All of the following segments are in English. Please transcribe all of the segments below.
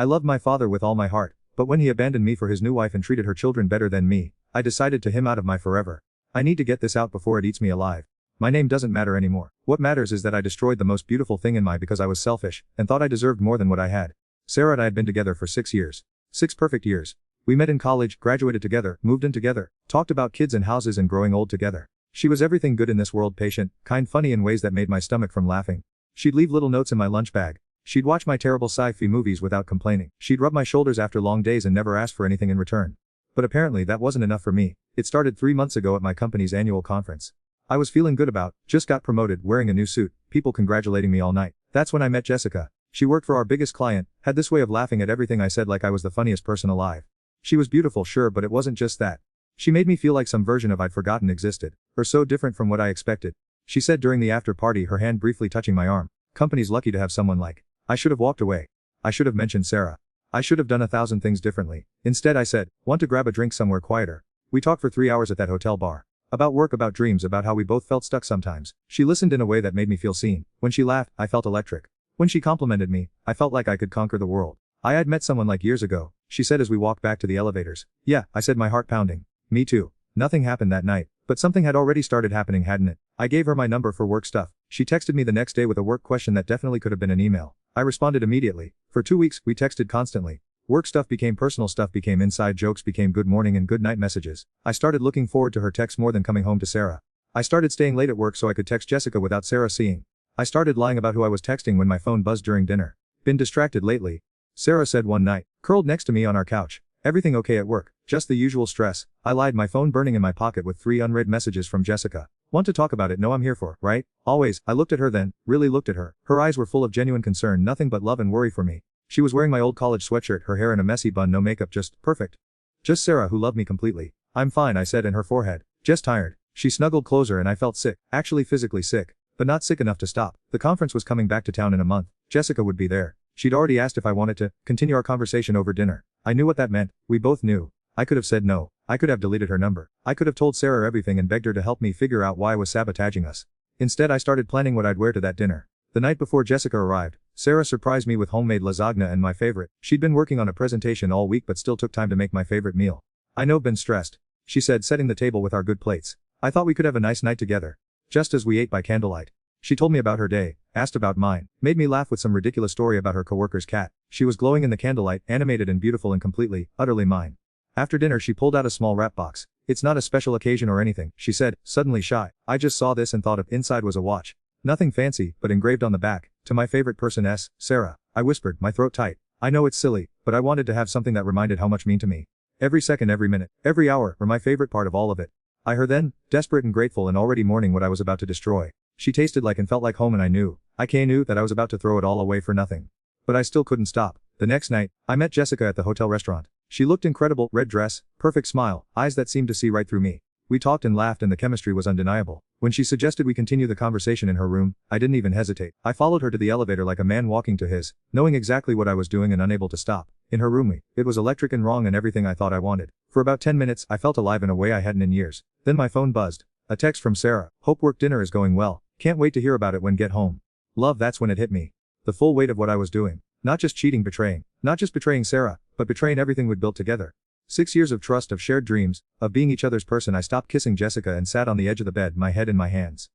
I loved my father with all my heart, but when he abandoned me for his new wife and treated her children better than me, I decided to him out of my forever. I need to get this out before it eats me alive. My name doesn't matter anymore. What matters is that I destroyed the most beautiful thing in me because I was selfish, and thought I deserved more than what I had. Sarah and I had been together for 6 years. 6 perfect years. We met in college, graduated together, moved in together, talked about kids and houses and growing old together. She was everything good in this world, patient, kind, funny in ways that made my stomach from laughing. She'd leave little notes in my lunch bag. She'd watch my terrible sci-fi movies without complaining. She'd rub my shoulders after long days and never ask for anything in return. But apparently that wasn't enough for me. It started 3 months ago at my company's annual conference. I was feeling good about, just got promoted, wearing a new suit, people congratulating me all night. That's when I met Jessica. She worked for our biggest client, had this way of laughing at everything I said like I was the funniest person alive. She was beautiful, sure, but it wasn't just that. She made me feel like some version of I'd forgotten existed, or so different from what I expected. She said during the after party, her hand briefly touching my arm, "Company's lucky to have someone like." I should have walked away. I should have mentioned Sarah. I should have done 1,000 things differently. Instead I said, "Want to grab a drink somewhere quieter?" We talked for 3 hours at that hotel bar. About work, about dreams, about how we both felt stuck sometimes. She listened in a way that made me feel seen. When she laughed, I felt electric. When she complimented me, I felt like I could conquer the world. I had met someone like years ago, she said as we walked back to the elevators. Yeah, I said, my heart pounding. Me too. Nothing happened that night, but something had already started happening, hadn't it? I gave her my number for work stuff. She texted me the next day with a work question that definitely could have been an email. I responded immediately. For 2 weeks, we texted constantly. Work stuff became personal stuff, became inside jokes, became good morning and good night messages. I started looking forward to her texts more than coming home to Sarah. I started staying late at work so I could text Jessica without Sarah seeing. I started lying about who I was texting when my phone buzzed during dinner. Been distracted lately, Sarah said one night, curled next to me on our couch. Everything okay at work? Just the usual stress. I lied, my phone burning in my pocket with 3 unread messages from Jessica. Want to talk about it? No, I'm here for, right? Always. I looked at her then, really looked at her. Her eyes were full of genuine concern, nothing but love and worry for me. She was wearing my old college sweatshirt, her hair in a messy bun, no makeup, just perfect. Just Sarah who loved me completely. I'm fine, I said in her forehead. Just tired. She snuggled closer and I felt sick, actually physically sick, but not sick enough to stop. The conference was coming back to town in a month. Jessica would be there. She'd already asked if I wanted to continue our conversation over dinner. I knew what that meant. We both knew. I could have said no. I could have deleted her number. I could have told Sarah everything and begged her to help me figure out why I was sabotaging us. Instead, I started planning what I'd wear to that dinner. The night before Jessica arrived, Sarah surprised me with homemade lasagna and my favorite. She'd been working on a presentation all week but still took time to make my favorite meal. I know, been stressed, she said, setting the table with our good plates. I thought we could have a nice night together. Just as we ate by candlelight. She told me about her day, asked about mine, made me laugh with some ridiculous story about her coworker's cat. She was glowing in the candlelight, animated and beautiful and completely, utterly mine. After dinner she pulled out a small wrap box. It's not a special occasion or anything, she said, suddenly shy. I just saw this and thought of inside was a watch. Nothing fancy, but engraved on the back, to my favorite person S, Sarah. I whispered, my throat tight. I know it's silly, but I wanted to have something that reminded how much mean to me. Every second, every minute, every hour, were my favorite part of all of it. I her then, desperate and grateful and already mourning what I was about to destroy. She tasted like and felt like home and I knew that I was about to throw it all away for nothing. But I still couldn't stop. The next night, I met Jessica at the hotel restaurant. She looked incredible, red dress, perfect smile, eyes that seemed to see right through me. We talked and laughed and the chemistry was undeniable. When she suggested we continue the conversation in her room, I didn't even hesitate. I followed her to the elevator like a man walking to his, knowing exactly what I was doing and unable to stop. In her room, it was electric and wrong and everything I thought I wanted. For about 10 minutes, I felt alive in a way I hadn't in years. Then my phone buzzed. A text from Sarah. Hope work dinner is going well. Can't wait to hear about it when get home. Love, that's when it hit me. The full weight of what I was doing. Not just cheating, betraying. Not just betraying Sarah, but betraying everything we'd built together. 6 years of trust, of shared dreams, of being each other's person. I stopped kissing Jessica and sat on the edge of the bed, my head in my hands.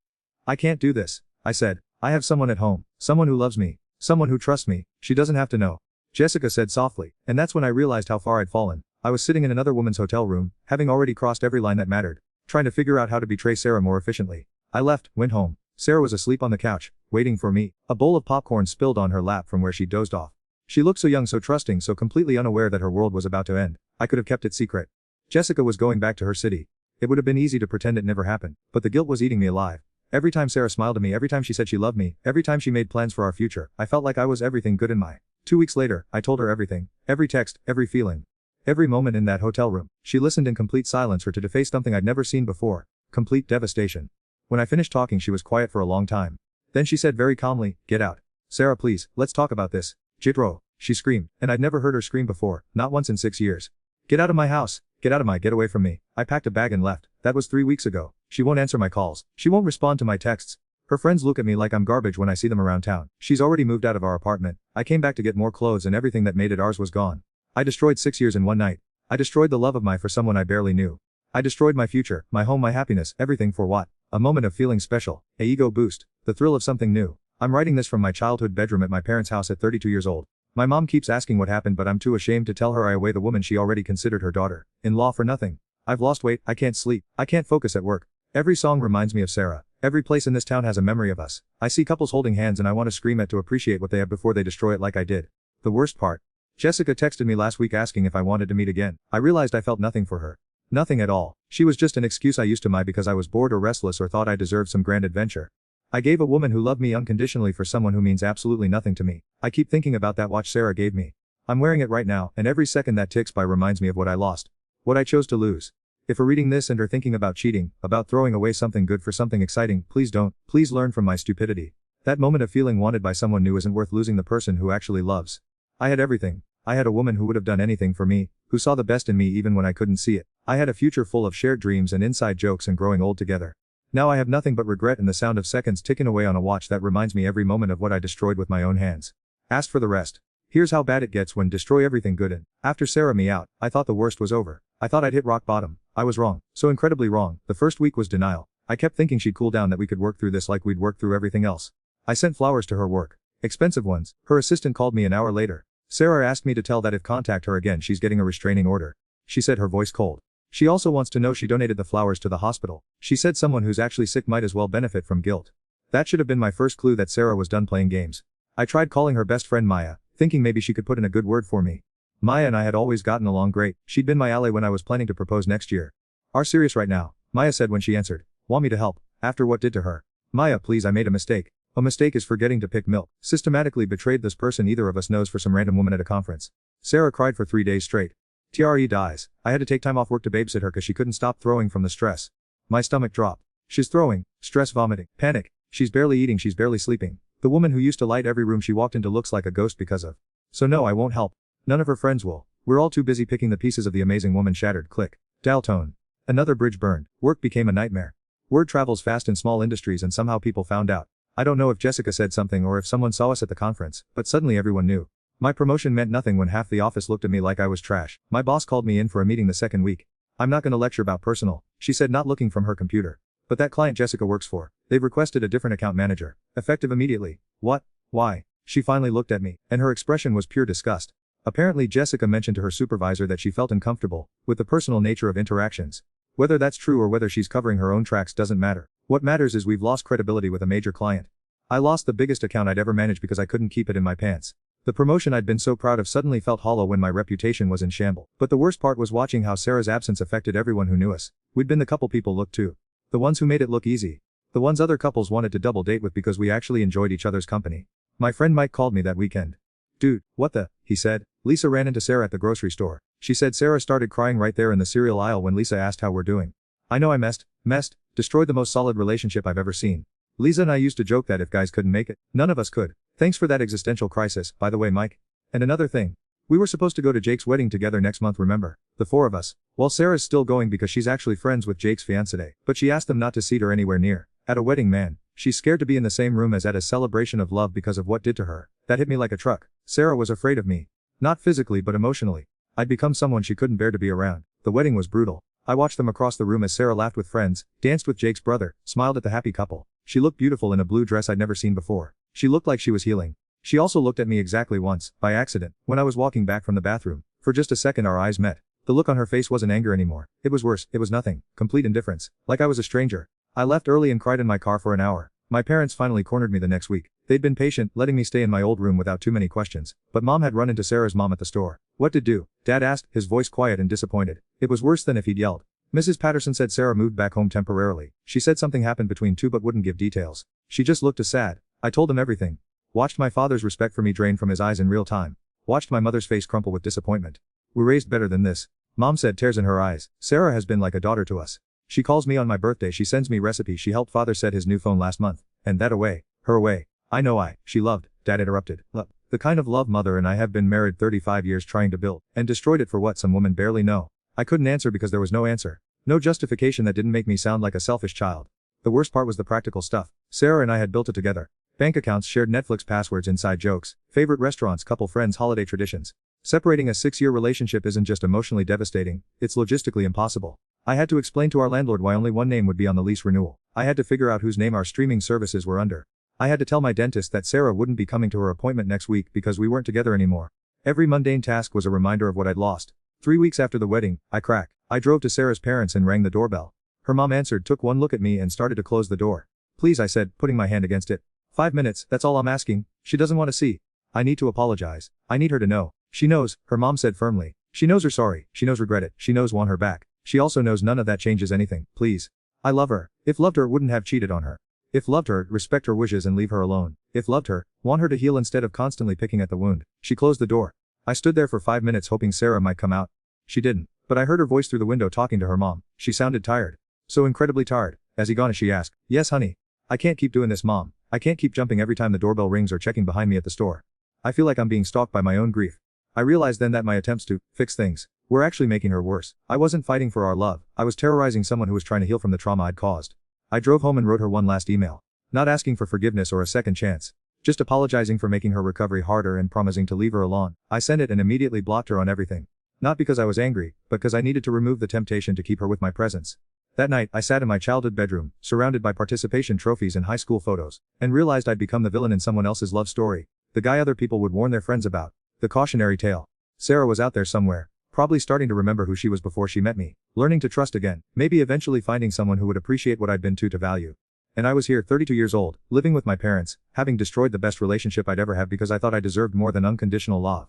I can't do this, I said. I have someone at home. Someone who loves me. Someone who trusts me. She doesn't have to know. Jessica said softly, and that's when I realized how far I'd fallen. I was sitting in another woman's hotel room, having already crossed every line that mattered, trying to figure out how to betray Sarah more efficiently. I left, went home. Sarah was asleep on the couch, waiting for me. A bowl of popcorn spilled on her lap from where she dozed off. She looked so young, so trusting, so completely unaware that her world was about to end. I could have kept it secret. Jessica was going back to her city. It would have been easy to pretend it never happened, but the guilt was eating me alive. Every time Sarah smiled at me, every time she said she loved me, every time she made plans for our future, I felt like I was everything good in my. 2 weeks later, I told her everything. Every text, every feeling. Every moment in that hotel room. She listened in complete silence, her to face something I'd never seen before. Complete devastation. When I finished talking, she was quiet for a long time. Then she said very calmly, get out. Sarah, please, let's talk about this. Jitro, she screamed, and I'd never heard her scream before, not once in 6 years. Get out of my house. Get away from me. I packed a bag and left. That was 3 weeks ago. She won't answer my calls. She won't respond to my texts. Her friends look at me like I'm garbage when I see them around town. She's already moved out of our apartment. I came back to get more clothes and everything that made it ours was gone. I destroyed 6 years in one night. I destroyed the love of my for someone I barely knew. I destroyed my future, my home, my happiness, everything for what? A moment of feeling special, a ego boost, the thrill of something new. I'm writing this from my childhood bedroom at my parents' house at 32 years old. My mom keeps asking what happened, but I'm too ashamed to tell her I away the woman she already considered her daughter-in-law for nothing. I've lost weight, I can't sleep, I can't focus at work. Every song reminds me of Sarah. Every place in this town has a memory of us. I see couples holding hands and I want to scream at to appreciate what they have before they destroy it like I did. The worst part. Jessica texted me last week asking if I wanted to meet again. I realized I felt nothing for her. Nothing at all. She was just an excuse I used to because I was bored or restless or thought I deserved some grand adventure. I gave a woman who loved me unconditionally for someone who means absolutely nothing to me. I keep thinking about that watch Sarah gave me. I'm wearing it right now, and every second that ticks by reminds me of what I lost. What I chose to lose. If you're reading this and are thinking about cheating, about throwing away something good for something exciting, please don't. Please learn from my stupidity. That moment of feeling wanted by someone new isn't worth losing the person who actually loves. I had everything. I had a woman who would have done anything for me, who saw the best in me even when I couldn't see it. I had a future full of shared dreams and inside jokes and growing old together. Now I have nothing but regret and the sound of seconds ticking away on a watch that reminds me every moment of what I destroyed with my own hands. Ask for the rest. Here's how bad it gets when destroy everything good in. After Sarah me out, I thought the worst was over. I thought I'd hit rock bottom. I was wrong. So incredibly wrong. The first week was denial. I kept thinking she'd cool down, that we could work through this like we'd worked through everything else. I sent flowers to her work. Expensive ones. Her assistant called me an hour later. Sarah asked me to tell that if contact her again she's getting a restraining order. She said, her voice cold. She also wants to know she donated the flowers to the hospital. She said someone who's actually sick might as well benefit from guilt. That should have been my first clue that Sarah was done playing games. I tried calling her best friend Maya, thinking maybe she could put in a good word for me. Maya and I had always gotten along great. She'd been my ally when I was planning to propose next year. Are serious right now? Maya said when she answered. Want me to help? After what did to her? Maya, please, I made a mistake. A mistake is forgetting to pick milk. Systematically betrayed this person either of us knows for some random woman at a conference. Sarah cried for 3 days straight. TRE dies. I had to take time off work to babysit her cause she couldn't stop throwing from the stress. My stomach dropped. She's throwing. Stress, vomiting. Panic. She's barely eating, she's barely sleeping. The woman who used to light every room she walked into looks like a ghost because of. So no, I won't help. None of her friends will. We're all too busy picking the pieces of the amazing woman shattered. Click. Dial tone. Another bridge burned. Work became a nightmare. Word travels fast in small industries and somehow people found out. I don't know if Jessica said something or if someone saw us at the conference, but suddenly everyone knew. My promotion meant nothing when half the office looked at me like I was trash. My boss called me in for a meeting the second week. I'm not gonna lecture about personal, she said, not looking from her computer. But that client Jessica works for, they've requested a different account manager. Effective immediately. What? Why? She finally looked at me, and her expression was pure disgust. Apparently Jessica mentioned to her supervisor that she felt uncomfortable with the personal nature of interactions. Whether that's true or whether she's covering her own tracks doesn't matter. What matters is we've lost credibility with a major client. I lost the biggest account I'd ever managed because I couldn't keep it in my pants. The promotion I'd been so proud of suddenly felt hollow when my reputation was in shambles. But the worst part was watching how Sarah's absence affected everyone who knew us. We'd been the couple people looked to. The ones who made it look easy. The ones other couples wanted to double date with because we actually enjoyed each other's company. My friend Mike called me that weekend. Dude, what the, he said. Lisa ran into Sarah at the grocery store. She said Sarah started crying right there in the cereal aisle when Lisa asked how we're doing. I know I messed, destroyed the most solid relationship I've ever seen. Lisa and I used to joke that if guys couldn't make it, none of us could. Thanks for that existential crisis, by the way, Mike. And another thing. We were supposed to go to Jake's wedding together next month, remember? The four of us. Well, Sarah's still going because she's actually friends with Jake's fiancée, but she asked them not to seat her anywhere near. At a wedding, man. She's scared to be in the same room as at a celebration of love because of what did to her. That hit me like a truck. Sarah was afraid of me. Not physically but emotionally. I'd become someone she couldn't bear to be around. The wedding was brutal. I watched them across the room as Sarah laughed with friends, danced with Jake's brother, smiled at the happy couple. She looked beautiful in a blue dress I'd never seen before. She looked like she was healing. She also looked at me exactly once, by accident, when I was walking back from the bathroom. For just a second our eyes met. The look on her face wasn't anger anymore. It was worse, it was nothing. Complete indifference. Like I was a stranger. I left early and cried in my car for an hour. My parents finally cornered me the next week. They'd been patient, letting me stay in my old room without too many questions. But Mom had run into Sarah's mom at the store. What did do? Dad asked, his voice quiet and disappointed. It was worse than if he'd yelled. Mrs. Patterson said Sarah moved back home temporarily. She said something happened between two but wouldn't give details. She just looked sad. I told him everything. Watched my father's respect for me drain from his eyes in real time. Watched my mother's face crumple with disappointment. We raised better than this. Mom said, tears in her eyes. Sarah has been like a daughter to us. She calls me on my birthday, she sends me recipes, she helped father set his new phone last month. And that away. Her away. I know she loved, Dad interrupted. Love. The kind of love Mother and I have been married 35 years trying to build, and destroyed it for what some women barely know. I couldn't answer because there was no answer. No justification that didn't make me sound like a selfish child. The worst part was the practical stuff. Sarah and I had built it together. Bank accounts, shared Netflix passwords, inside jokes, favorite restaurants, couple friends, holiday traditions. Separating a 6-year relationship isn't just emotionally devastating, it's logistically impossible. I had to explain to our landlord why only one name would be on the lease renewal. I had to figure out whose name our streaming services were under. I had to tell my dentist that Sarah wouldn't be coming to her appointment next week because we weren't together anymore. Every mundane task was a reminder of what I'd lost. 3 weeks after the wedding, I cracked. I drove to Sarah's parents and rang the doorbell. Her mom answered, took one look at me and started to close the door. Please, I said, putting my hand against it. 5 minutes, that's all I'm asking. She doesn't want to see. I need to apologize. I need her to know. She knows, her mom said firmly. She knows her sorry, she knows regret it, she knows want her back. She also knows none of that changes anything, please. I love her. If loved her, wouldn't have cheated on her. If loved her, respect her wishes and leave her alone. If loved her, want her to heal instead of constantly picking at the wound. She closed the door. I stood there for 5 minutes hoping Sarah might come out. She didn't, but I heard her voice through the window talking to her mom. She sounded tired. So incredibly tired. Has he gone? She asked. Yes, honey. I can't keep doing this, Mom. I can't keep jumping every time the doorbell rings or checking behind me at the store. I feel like I'm being stalked by my own grief. I realized then that my attempts to fix things were actually making her worse. I wasn't fighting for our love. I was terrorizing someone who was trying to heal from the trauma I'd caused. I drove home and wrote her one last email. Not asking for forgiveness or a second chance. Just apologizing for making her recovery harder and promising to leave her alone. I sent it and immediately blocked her on everything. Not because I was angry, but because I needed to remove the temptation to keep her with my presence. That night, I sat in my childhood bedroom, surrounded by participation trophies and high school photos, and realized I'd become the villain in someone else's love story. The guy other people would warn their friends about. The cautionary tale. Sarah was out there somewhere, probably starting to remember who she was before she met me, learning to trust again, maybe eventually finding someone who would appreciate what I'd been to value. And I was here, 32 years old, living with my parents, having destroyed the best relationship I'd ever have because I thought I deserved more than unconditional love.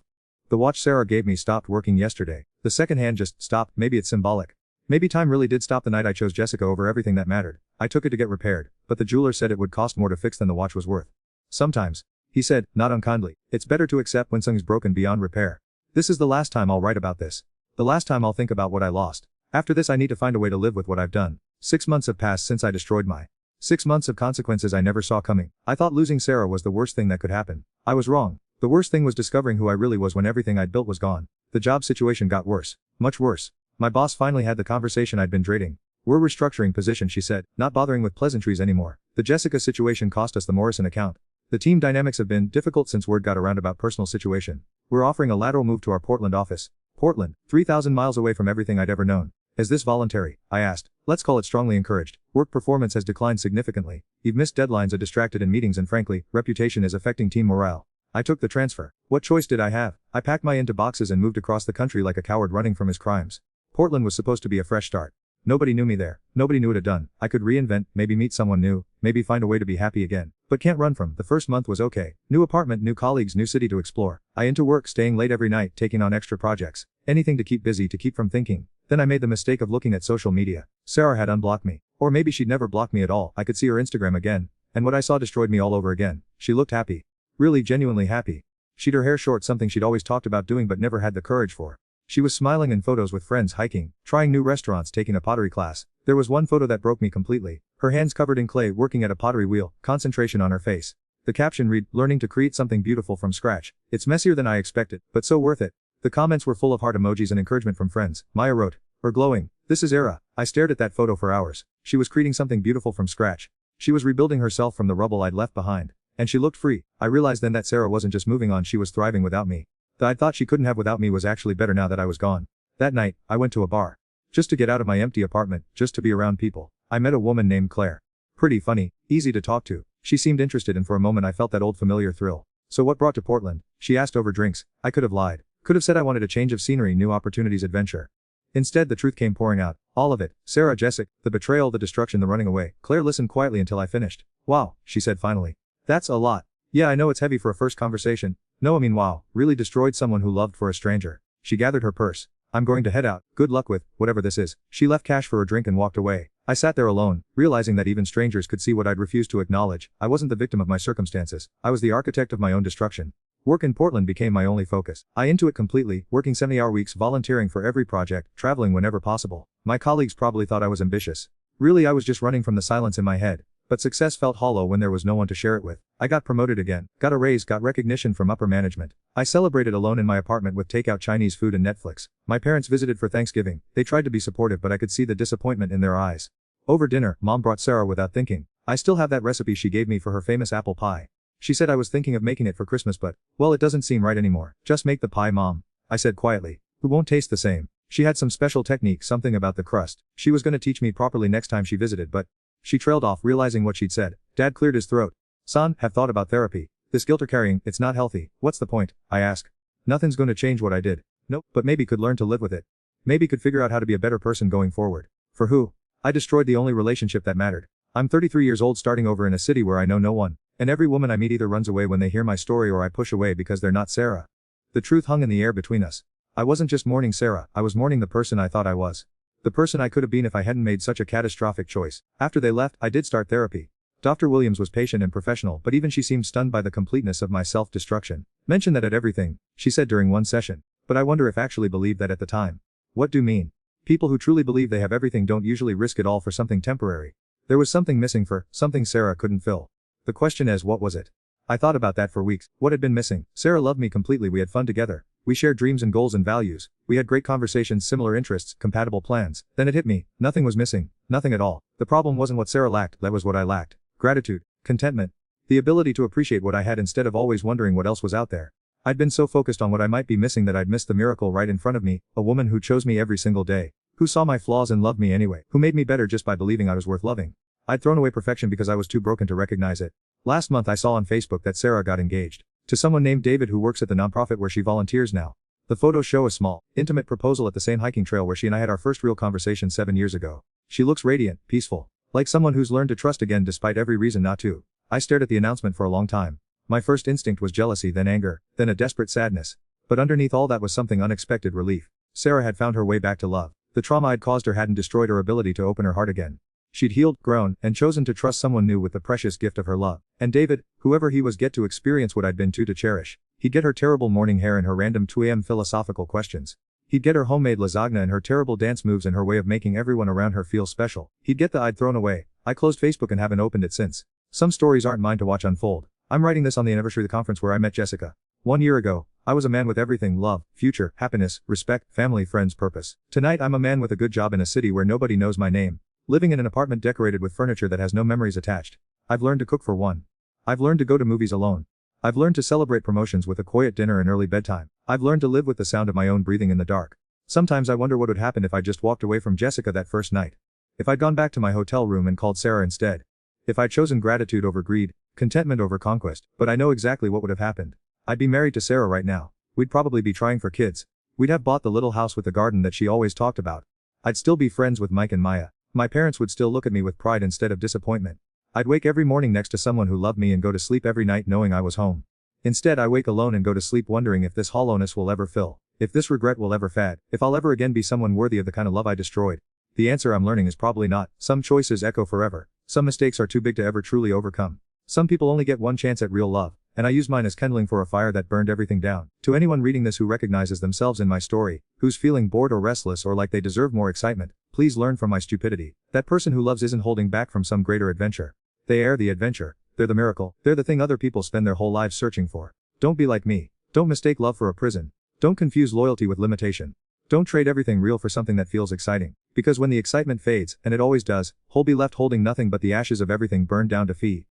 The watch Sarah gave me stopped working yesterday. The second hand just stopped. Maybe it's symbolic. Maybe time really did stop the night I chose Jessica over everything that mattered. I took it to get repaired, but the jeweler said it would cost more to fix than the watch was worth. Sometimes, he said, not unkindly, it's better to accept when something's broken beyond repair. This is the last time I'll write about this. The last time I'll think about what I lost. After this, I need to find a way to live with what I've done. 6 months have passed since I destroyed my 6 months of consequences I never saw coming. I thought losing Sarah was the worst thing that could happen. I was wrong. The worst thing was discovering who I really was when everything I'd built was gone. The job situation got worse. Much worse. My boss finally had the conversation I'd been dreading. We're restructuring position, she said, not bothering with pleasantries anymore. The Jessica situation cost us the Morrison account. The team dynamics have been difficult since word got around about personal situation. We're offering a lateral move to our Portland office. Portland, 3,000 miles away from everything I'd ever known. Is this voluntary? I asked. Let's call it strongly encouraged. Work performance has declined significantly. You've missed deadlines, are distracted in meetings, and frankly, reputation is affecting team morale. I took the transfer. What choice did I have? I packed my into boxes and moved across the country like a coward running from his crimes. Portland was supposed to be a fresh start. Nobody knew me there. Nobody knew what I'd done. I could reinvent, maybe meet someone new, maybe find a way to be happy again. But can't run from. The first month was okay. New apartment, new colleagues, new city to explore. I into work, staying late every night, taking on extra projects. Anything to keep busy, to keep from thinking. Then I made the mistake of looking at social media. Sarah had unblocked me. Or maybe she'd never blocked me at all. I could see her Instagram again. And what I saw destroyed me all over again. She looked happy. Really genuinely happy. She'd her hair short, something she'd always talked about doing but never had the courage for. She was smiling in photos with friends, hiking, trying new restaurants, taking a pottery class. There was one photo that broke me completely. Her hands covered in clay, working at a pottery wheel, concentration on her face. The caption read, learning to create something beautiful from scratch. It's messier than I expected, but so worth it. The comments were full of heart emojis and encouragement from friends. Maya wrote, or glowing, this is Era. I stared at that photo for hours. She was creating something beautiful from scratch. She was rebuilding herself from the rubble I'd left behind. And she looked free. I realized then that Sarah wasn't just moving on, she was thriving without me. The I thought she couldn't have without me was actually better now that I was gone. That night, I went to a bar. Just to get out of my empty apartment, just to be around people. I met a woman named Claire. Pretty funny, easy to talk to. She seemed interested and for a moment I felt that old familiar thrill. So what brought to Portland? She asked over drinks. I could have lied. Could have said I wanted a change of scenery, new opportunities, adventure. Instead, the truth came pouring out. All of it. Sarah, Jessica, the betrayal, the destruction, the running away. Claire listened quietly until I finished. Wow, she said finally. That's a lot. Yeah, I know it's heavy for a first conversation. No, I mean wow, really destroyed someone who loved for a stranger. She gathered her purse. I'm going to head out. Good luck with whatever this is. She left cash for a drink and walked away. I sat there alone, realizing that even strangers could see what I'd refused to acknowledge. I wasn't the victim of my circumstances. I was the architect of my own destruction. Work in Portland became my only focus. I into it completely, working 70-hour weeks, volunteering for every project, traveling whenever possible. My colleagues probably thought I was ambitious. Really, I was just running from the silence in my head. But success felt hollow when there was no one to share it with. I got promoted again, got a raise, got recognition from upper management. I celebrated alone in my apartment with takeout Chinese food and Netflix. My parents visited for Thanksgiving. They tried to be supportive, but I could see the disappointment in their eyes. Over dinner, Mom brought Sarah without thinking. I still have that recipe she gave me for her famous apple pie. She said I was thinking of making it for Christmas but, well, it doesn't seem right anymore. Just make the pie, Mom, I said quietly. It won't taste the same. She had some special technique, something about the crust. She was gonna teach me properly next time she visited, but she trailed off, realizing what she'd said. Dad cleared his throat. Son, have thought about therapy. This guilt you're carrying, it's not healthy. What's the point? I asked. Nothing's gonna change what I did. Nope, but maybe could learn to live with it. Maybe could figure out how to be a better person going forward. For who? I destroyed the only relationship that mattered. I'm 33 years old, starting over in a city where I know no one. And every woman I meet either runs away when they hear my story or I push away because they're not Sarah. The truth hung in the air between us. I wasn't just mourning Sarah, I was mourning the person I thought I was. The person I could have been if I hadn't made such a catastrophic choice. After they left, I did start therapy. Dr. Williams was patient and professional, but even she seemed stunned by the completeness of my self-destruction. Mention that at everything, she said during one session. But I wonder if actually believed that at the time. What do you mean? People who truly believe they have everything don't usually risk it all for something temporary. There was something missing, for something Sarah couldn't fill. The question is, what was it? I thought about that for weeks. What had been missing? Sarah loved me completely, we had fun together. We shared dreams and goals and values. We had great conversations, similar interests, compatible plans. Then it hit me. Nothing was missing. Nothing at all. The problem wasn't what Sarah lacked, that was what I lacked. Gratitude. Contentment. The ability to appreciate what I had instead of always wondering what else was out there. I'd been so focused on what I might be missing that I'd missed the miracle right in front of me, a woman who chose me every single day. Who saw my flaws and loved me anyway. Who made me better just by believing I was worth loving. I'd thrown away perfection because I was too broken to recognize it. Last month I saw on Facebook that Sarah got engaged. To someone named David who works at the nonprofit where she volunteers now. The photos show a small, intimate proposal at the same hiking trail where she and I had our first real conversation 7 years ago. She looks radiant, peaceful. Like someone who's learned to trust again despite every reason not to. I stared at the announcement for a long time. My first instinct was jealousy, then anger, then a desperate sadness. But underneath all that was something unexpected: relief. Sarah had found her way back to love. The trauma I'd caused her hadn't destroyed her ability to open her heart again. She'd healed, grown, and chosen to trust someone new with the precious gift of her love. And David, whoever he was, get to experience what I'd been to cherish. He'd get her terrible morning hair and her random 2 a.m. philosophical questions. He'd get her homemade lasagna and her terrible dance moves and her way of making everyone around her feel special. He'd get the I'd thrown away. I closed Facebook and haven't opened it since. Some stories aren't mine to watch unfold. I'm writing this on the anniversary of the conference where I met Jessica. 1 year ago, I was a man with everything: love, future, happiness, respect, family, friends, purpose. Tonight I'm a man with a good job in a city where nobody knows my name. Living in an apartment decorated with furniture that has no memories attached. I've learned to cook for one. I've learned to go to movies alone. I've learned to celebrate promotions with a quiet dinner and early bedtime. I've learned to live with the sound of my own breathing in the dark. Sometimes I wonder what would happen if I just walked away from Jessica that first night. If I'd gone back to my hotel room and called Sarah instead. If I'd chosen gratitude over greed, contentment over conquest. But I know exactly what would have happened. I'd be married to Sarah right now. We'd probably be trying for kids. We'd have bought the little house with the garden that she always talked about. I'd still be friends with Mike and Maya. My parents would still look at me with pride instead of disappointment. I'd wake every morning next to someone who loved me and go to sleep every night knowing I was home. Instead, I wake alone and go to sleep wondering if this hollowness will ever fill, if this regret will ever fade, if I'll ever again be someone worthy of the kind of love I destroyed. The answer I'm learning is probably not. Some choices echo forever. Some mistakes are too big to ever truly overcome. Some people only get one chance at real love, and I used mine as kindling for a fire that burned everything down. To anyone reading this who recognizes themselves in my story, who's feeling bored or restless or like they deserve more excitement, please learn from my stupidity. That person who loves isn't holding back from some greater adventure. They are the adventure. They're the miracle. They're the thing other people spend their whole lives searching for. Don't be like me. Don't mistake love for a prison. Don't confuse loyalty with limitation. Don't trade everything real for something that feels exciting. Because when the excitement fades, and it always does, who'll be left holding nothing but the ashes of everything burned down to fee.